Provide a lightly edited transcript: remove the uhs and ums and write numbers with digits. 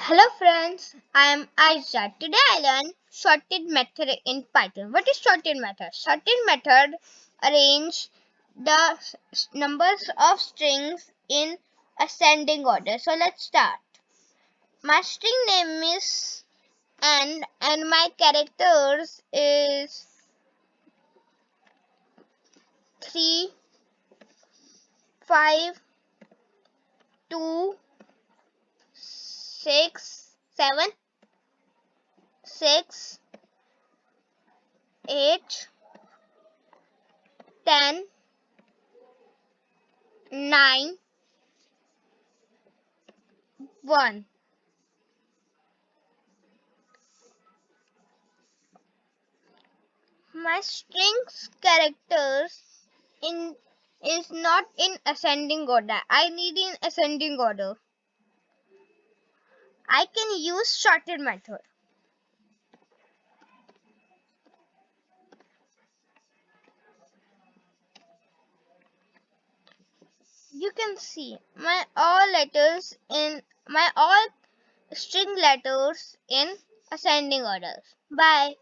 Hello friends, I am Aisha. Today I learn sorted method in Python. What is sorted method? Sorted method arrange the numbers of strings in ascending order. So let's start. My string name is and my characters is 3, 5, 2, 6, 7, 6, 8, 10, 9, 1. My strings characters in is not in ascending order. I need in ascending order. I can use sorted method. You can see my all string letters in ascending order. Bye.